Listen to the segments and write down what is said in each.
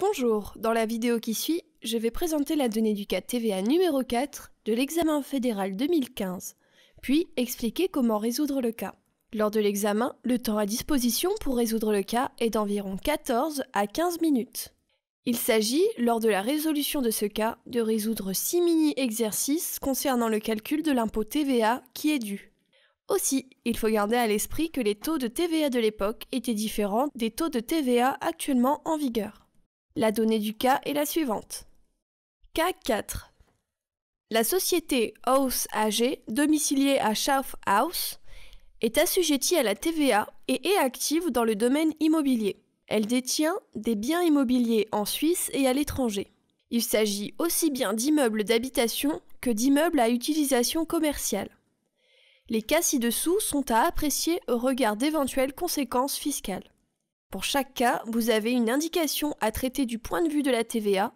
Bonjour, dans la vidéo qui suit, je vais présenter la donnée du cas TVA numéro 4 de l'examen fédéral 2015, puis expliquer comment résoudre le cas. Lors de l'examen, le temps à disposition pour résoudre le cas est d'environ 14 à 15 minutes. Il s'agit, lors de la résolution de ce cas, de résoudre 6 mini-exercices concernant le calcul de l'impôt TVA qui est dû. Aussi, il faut garder à l'esprit que les taux de TVA de l'époque étaient différents des taux de TVA actuellement en vigueur. La donnée du cas est la suivante. Cas 4. La société House AG, domiciliée à South House, est assujettie à la TVA et est active dans le domaine immobilier. Elle détient des biens immobiliers en Suisse et à l'étranger. Il s'agit aussi bien d'immeubles d'habitation que d'immeubles à utilisation commerciale. Les cas ci-dessous sont à apprécier au regard d'éventuelles conséquences fiscales. Pour chaque cas, vous avez une indication à traiter du point de vue de la TVA,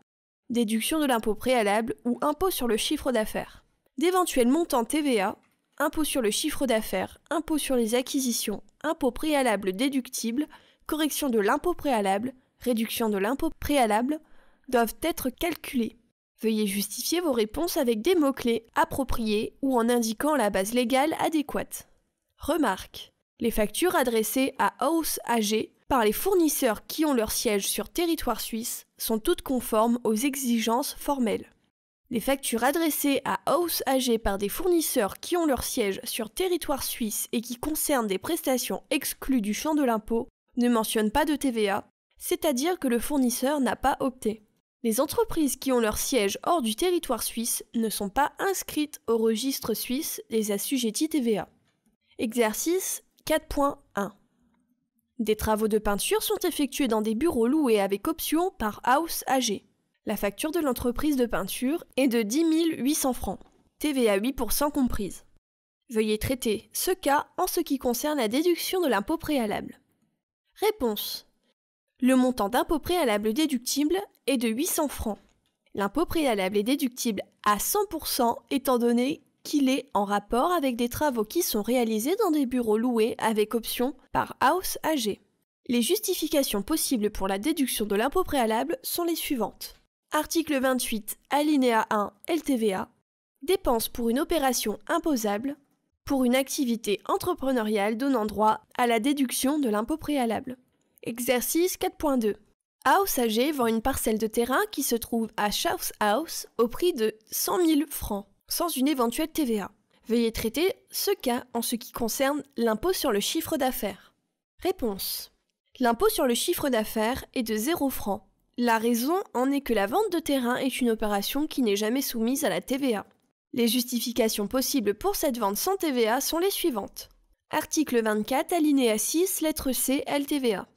déduction de l'impôt préalable ou impôt sur le chiffre d'affaires. D'éventuels montants TVA, impôt sur le chiffre d'affaires, impôt sur les acquisitions, impôt préalable déductible, correction de l'impôt préalable, réduction de l'impôt préalable, doivent être calculés. Veuillez justifier vos réponses avec des mots-clés appropriés ou en indiquant la base légale adéquate. Remarque. Les factures adressées à House AG par les fournisseurs qui ont leur siège sur territoire suisse sont toutes conformes aux exigences formelles. Les factures adressées à House AG par des fournisseurs qui ont leur siège sur territoire suisse et qui concernent des prestations exclues du champ de l'impôt ne mentionnent pas de TVA, c'est-à-dire que le fournisseur n'a pas opté. Les entreprises qui ont leur siège hors du territoire suisse ne sont pas inscrites au registre suisse des assujettis TVA. Exercice 4.1. Des travaux de peinture sont effectués dans des bureaux loués avec option par House AG. La facture de l'entreprise de peinture est de 10 800 francs, TVA 8% comprise. Veuillez traiter ce cas en ce qui concerne la déduction de l'impôt préalable. Réponse. Le montant d'impôt préalable déductible est de 800 francs. L'impôt préalable est déductible à 100% étant donné qu'il est en rapport avec des travaux qui sont réalisés dans des bureaux loués avec option par House AG. Les justifications possibles pour la déduction de l'impôt préalable sont les suivantes. Article 28, alinéa 1 LTVA. Dépenses pour une opération imposable pour une activité entrepreneuriale donnant droit à la déduction de l'impôt préalable. Exercice 4.2. House AG vend une parcelle de terrain qui se trouve à South House au prix de 100 000 francs, sans une éventuelle TVA. Veuillez traiter ce cas en ce qui concerne l'impôt sur le chiffre d'affaires. Réponse. L'impôt sur le chiffre d'affaires est de 0 francs. La raison en est que la vente de terrain est une opération qui n'est jamais soumise à la TVA. Les justifications possibles pour cette vente sans TVA sont les suivantes. Article 24, alinéa 6, lettre C, LTVA.